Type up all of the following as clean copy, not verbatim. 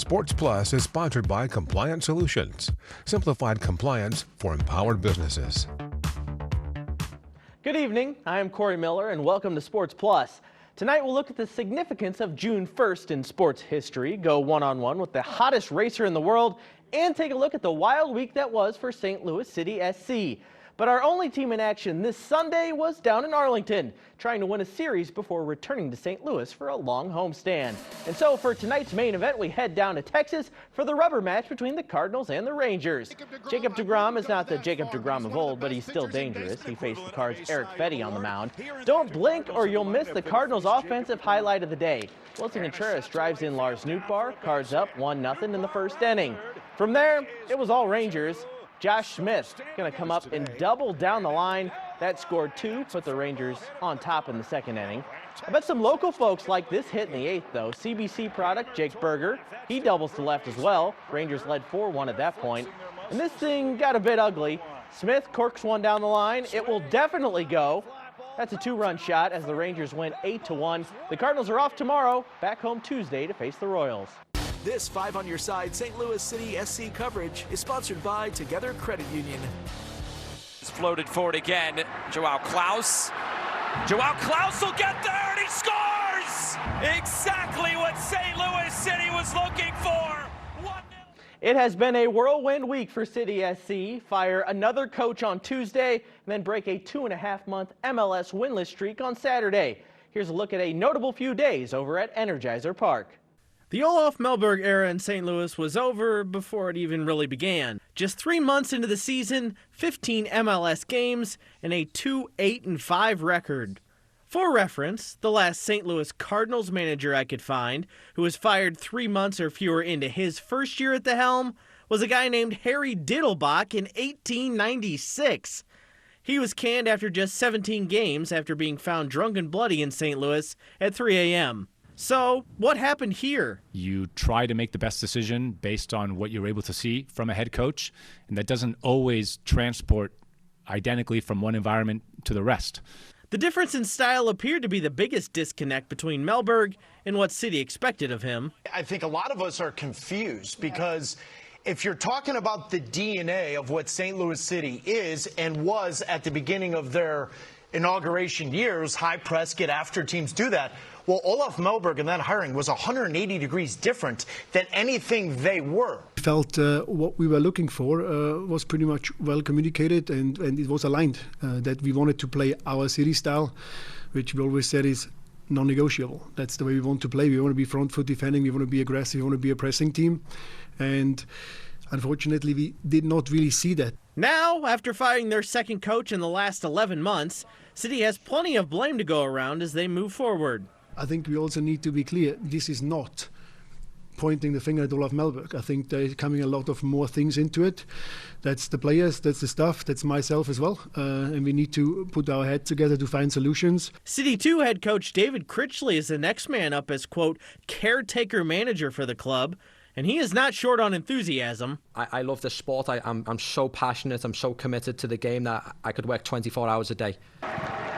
Sports Plus is sponsored by Compliant Solutions, simplified compliance for empowered businesses. Good evening, I'm Corey Miller and welcome to Sports Plus. Tonight we'll look at the significance of June 1st in sports history, go one-on-one with the hottest racer in the world, and take a look at the wild week that was for St. Louis City SC. But our only team in action this Sunday was down in Arlington, trying to win a series before returning to St. Louis for a long homestand. And so for tonight's main event, we head down to Texas for the rubber match between the Cardinals and the Rangers. Jacob deGrom is not the Jacob deGrom of old, but he's still dangerous. He faced the Cards' Eric Fetty on the mound. Don't blink or you'll miss the Cardinals' offensive highlight of the day. Wilson Contreras drives in Lars Nootbaar, Cards up 1-0 in the first inning. From there, it was all Rangers. Josh Smith going to come up and double down the line. That scored 2, put the Rangers on top in the second inning. I bet some local folks like this hit in the 8th, though. CBC product Jake Berger, he doubles to left as well. Rangers led 4-1 at that point. And this thing got a bit ugly. Smith corks one down the line. It will definitely go. That's a 2-run shot as the Rangers win 8-1. The Cardinals are off tomorrow, back home Tuesday to face the Royals. This 5 on Your Side St. Louis City SC coverage is sponsored by Together Credit Union. It's floated forward again. Joao Klaus. Joao Klaus will get there and he scores! Exactly what St. Louis City was looking for. It has been a whirlwind week for City SC. Fire another coach on Tuesday and then break a 2.5-month MLS winless streak on Saturday. Here's a look at a notable few days over at Energizer Park. The Olaf Melberg era in St. Louis was over before it even really began. Just 3 months into the season, 15 MLS games, and a 2-8-5 record. For reference, the last St. Louis Cardinals manager I could find, who was fired 3 months or fewer into his first year at the helm, was a guy named Harry Diddlebach in 1896. He was canned after just 17 games after being found drunk and bloody in St. Louis at 3 a.m. So, what happened here? You try to make the best decision based on what you're able to see from a head coach, and that doesn't always transport identically from one environment to the rest. The difference in style appeared to be the biggest disconnect between Melberg and what City expected of him. I think a lot of us are confused because if you're talking about the DNA of what St. Louis City is and was at the beginning of their inauguration years, high press, get after teams, do that. Well, Olaf Melberg and that hiring was 180 degrees different than anything they were. I felt what we were looking for was pretty much well communicated and it was aligned that we wanted to play our City style, which we always said is non-negotiable. That's the way we want to play. We want to be front foot defending, we want to be aggressive, we want to be a pressing team. And unfortunately, we did not really see that. Now, after firing their second coach in the last 11 months, City has plenty of blame to go around as they move forward. I think we also need to be clear, this is not pointing the finger at Olaf Melberg. I think there is coming a lot of more things into it. That's the players, that's the staff, that's myself as well. And we need to put our heads together to find solutions. City 2 head coach David Critchley is the next man up as, quote, caretaker manager for the club. And he is not short on enthusiasm. I love the sport. I'm so passionate. I'm so committed to the game that I could work 24 hours a day.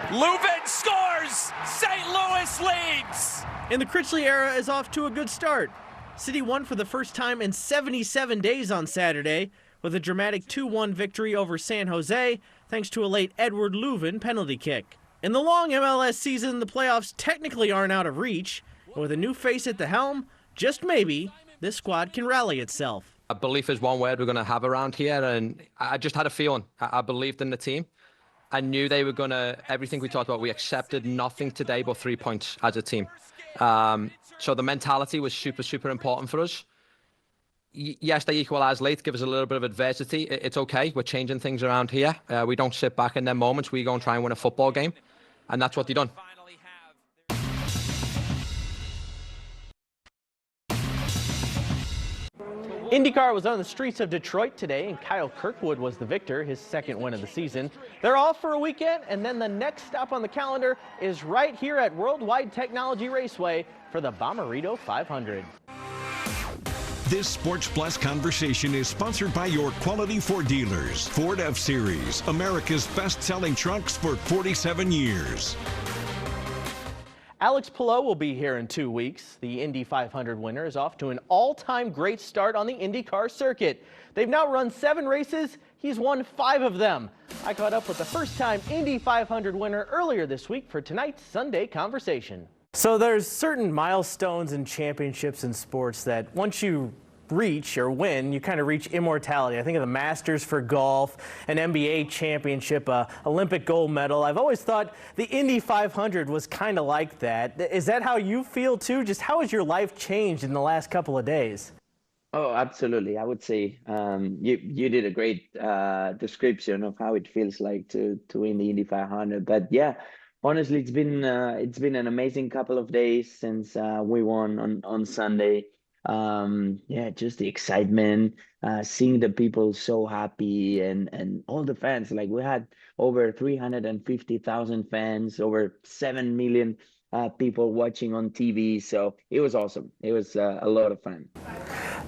Leuven scores! St. Louis leads! And the Critchley era is off to a good start. City won for the first time in 77 days on Saturday with a dramatic 2-1 victory over San Jose thanks to a late Edward Leuven penalty kick. In the long MLS season, the playoffs technically aren't out of reach. And with a new face at the helm, just maybe, this squad can rally itself. A belief is one word we're going to have around here, and I just had a feeling. I believed in the team. I knew they were going to, everything we talked about, we accepted nothing today but 3 points as a team. So the mentality was super, super important for us. Yes, they equalised late, give us a little bit of adversity. It's okay, we're changing things around here. We don't sit back in them moments, we go and try and win a football game, and that's what they done. IndyCar was on the streets of Detroit today, and Kyle Kirkwood was the victor, his second win of the season. They're off for a weekend, and then the next stop on the calendar is right here at Worldwide Technology Raceway for the Bommarito 500. This Sports Plus conversation is sponsored by your Quality Ford dealers. Ford F-Series, America's best-selling trucks for 47 years. Alex Palou will be here in 2 weeks. The Indy 500 winner is off to an all-time great start on the IndyCar circuit. They've now run 7 races. He's won 5 of them. I caught up with the first-time Indy 500 winner earlier this week for tonight's Sunday Conversation. So there's certain milestones and championships in sports that once you reach or win, you kind of reach immortality. I think of the Masters for golf, an NBA championship, Olympic gold medal. I've always thought the Indy 500 was kind of like that. Is that how you feel too? Just how has your life changed in the last couple of days? Oh, absolutely. I would say you did a great description of how it feels like to win the Indy 500. But yeah, honestly, it's been an amazing couple of days since we won on Sunday. Yeah, just the excitement, seeing the people so happy and all the fans. Like we had over 350,000 fans, over 7 million people watching on TV. So it was awesome. It was a lot of fun.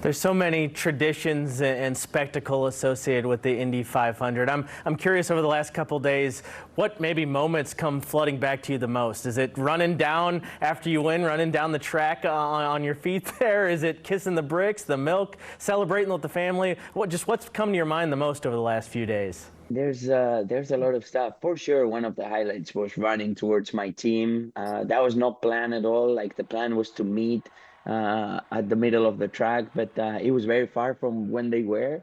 There's so many traditions and spectacle associated with the Indy 500. I'm curious, over the last couple days, what maybe moments come flooding back to you the most? Is it running down after you win, running down the track on your feet there? Is it kissing the bricks, the milk, celebrating with the family? What's come to your mind the most over the last few days? There's a lot of stuff. For sure, one of the highlights was running towards my team. That was not planned at all. Like the plan was to meet at the middle of the track, but it was very far from when they were.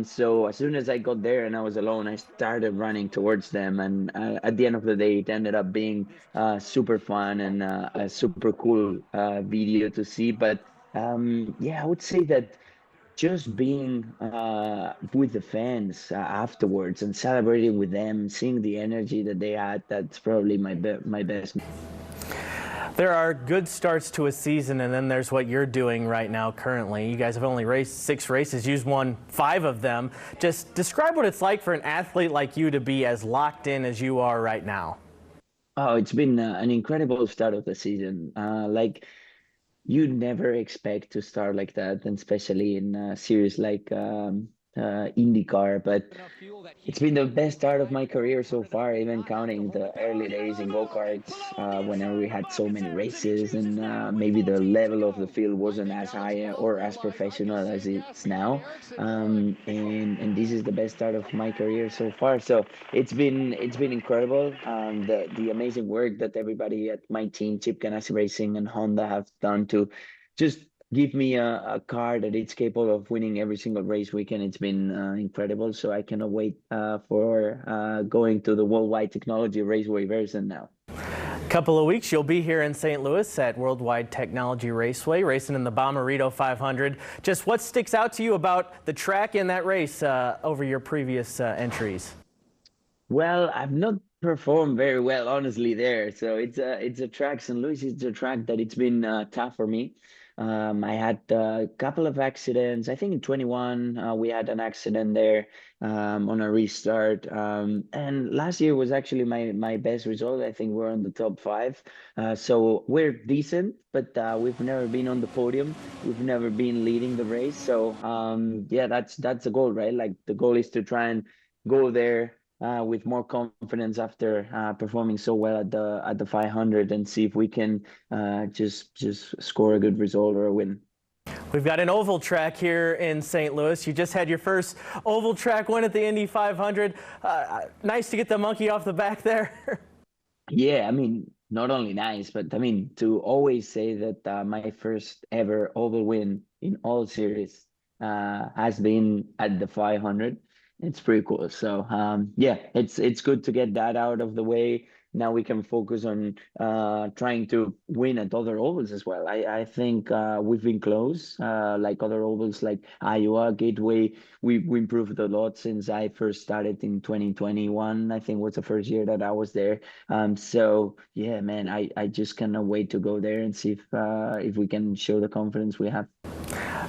So as soon as I got there and I was alone, I started running towards them. And at the end of the day, it ended up being super fun and a super cool video to see. But yeah, I would say that just being with the fans afterwards and celebrating with them, seeing the energy that they had, that's probably my best. There are good starts to a season, and then there's what you're doing right now currently. You guys have only raced 6 races. You've won 5 of them. Just describe what it's like for an athlete like you to be as locked in as you are right now. Oh, it's been an incredible start of the season. Like, you never expect to start like that, and especially in a series like IndyCar. But it's been the best start of my career so far, even counting the early days in go-karts, whenever we had so many races and maybe the level of the field wasn't as high or as professional as it's now. And this is the best start of my career so far. So it's been incredible. The amazing work that everybody at my team, Chip Ganassi Racing and Honda, have done to just give me a car that it's capable of winning every single race weekend. It's been incredible. So I cannot wait for going to the Worldwide Technology Raceway version now. Couple of weeks, you'll be here in St. Louis at Worldwide Technology Raceway, racing in the Bommarito 500. Just what sticks out to you about the track in that race over your previous entries? Well, I've not performed very well, honestly, there. So it's a track, St. Louis is a track that it's been tough for me. I had a couple of accidents. I think in 21, we had an accident there on a restart. And last year was actually my best result. I think we're on the top 5. So we're decent, but we've never been on the podium. We've never been leading the race. So yeah, that's the goal, right? Like the goal is to try and go there with more confidence after performing so well at the 500 and see if we can just score a good result or a win. We've got an oval track here in St. Louis. You just had your first oval track win at the Indy 500. Nice to get the monkey off the back there. Yeah, I mean, not only nice, but I mean, to always say that my first ever oval win in all series has been at the 500. It's pretty cool. So yeah, it's good to get that out of the way. Now we can focus on trying to win at other ovals as well. I think we've been close, like other ovals like Iowa, Gateway. We improved a lot since I first started in 2021. I think was the first year that I was there. So yeah, man, I just cannot wait to go there and see if we can show the confidence we have.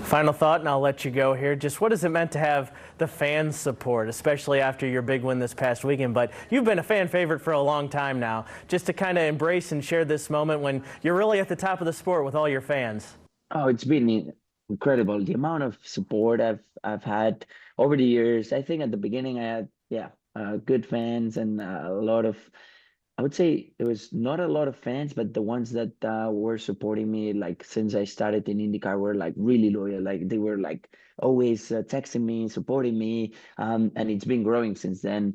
Final thought, and I'll let you go here. Just what has it meant to have the fans' support, especially after your big win this past weekend? But you've been a fan favorite for a long time now. Just to kind of embrace and share this moment when you're really at the top of the sport with all your fans. Oh, it's been incredible. The amount of support I've had over the years. I think at the beginning I had good fans and a lot of I would say there was not a lot of fans, but the ones that were supporting me, like since I started in IndyCar, were like really loyal. Like they were like always texting me, supporting me, and it's been growing since then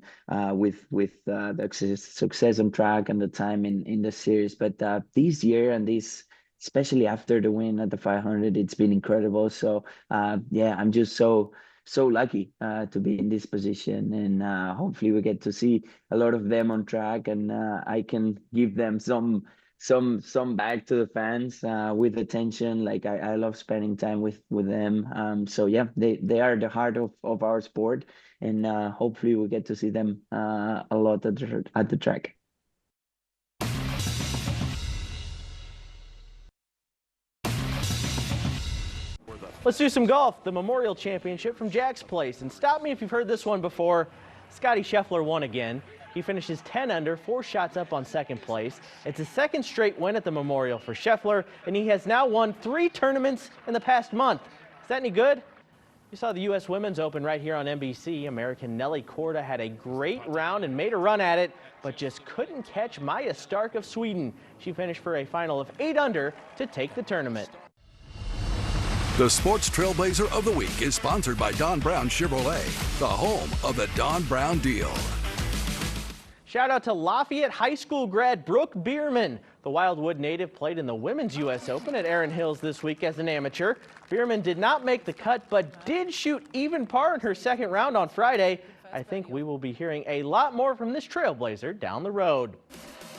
with the success on track and the time in the series. But this year and this, especially after the win at the 500, it's been incredible. So yeah, I'm just so lucky to be in this position, and hopefully we get to see a lot of them on track, and I can give them some back to the fans with attention. Like I love spending time with them. So yeah, they are the heart of our sport, and hopefully we get to see them a lot at the track. Let's do some golf. The Memorial Championship from Jack's Place. And stop me if you've heard this one before. Scotty Scheffler won again. He finishes 10 under, 4 shots up on second place. It's his second straight win at the Memorial for Scheffler, and he has now won 3 tournaments in the past month. Is that any good? You saw the U.S. Women's Open right here on NBC. American Nelly Korda had a great round and made a run at it, but just couldn't catch Maja Stark of Sweden. She finished for a final of 8 under to take the tournament. The Sports Trailblazer of the Week is sponsored by Don Brown Chevrolet, the home of the Don Brown deal. Shout out to Lafayette High School grad Brooke Bierman. The Wildwood native played in the Women's U.S. Open at Erin Hills this week as an amateur. Bierman did not make the cut, but did shoot even par in her second round on Friday. I think we will be hearing a lot more from this Trailblazer down the road.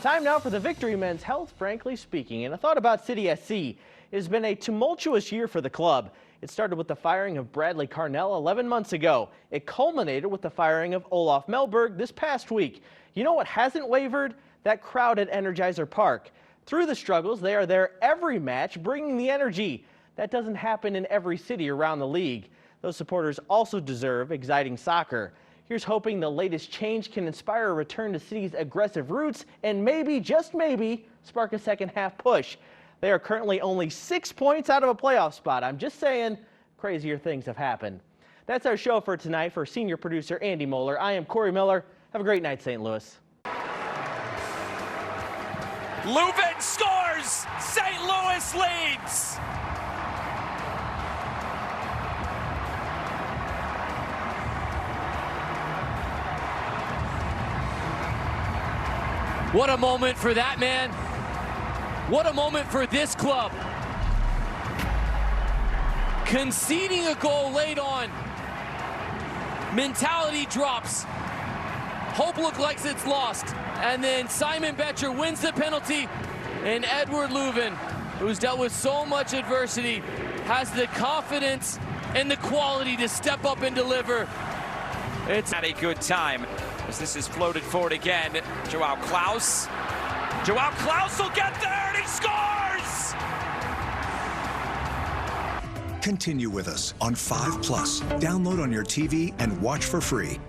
Time now for the Victory Men's Health, Frankly Speaking. And a thought about City SC. It has been a tumultuous year for the club. It started with the firing of Bradley Carnell 11 months ago. It culminated with the firing of Olaf Melberg this past week. You know what hasn't wavered? That crowd at Energizer Park. Through the struggles, they are there every match, bringing the energy. That doesn't happen in every city around the league. Those supporters also deserve exciting soccer. Here's hoping the latest change can inspire a return to City's aggressive roots and maybe, just maybe, spark a second half push. They are currently only 6 points out of a playoff spot. I'm just saying, crazier things have happened. That's our show for tonight. For senior producer Andy Moeller, I am Corey Miller. Have a great night, St. Louis. Leuven scores! St. Louis leads! What a moment for that man. What a moment for this club. Conceding a goal late on. Mentality drops. Hope looks like it's lost. And then Simon Betcher wins the penalty. And Edward Leuven, who's dealt with so much adversity, has the confidence and the quality to step up and deliver. It's at a good time as this is floated forward again. Joao Klaus. Joao Klaus will get there and he scores! Continue with us on 5+. Download on your TV and watch for free.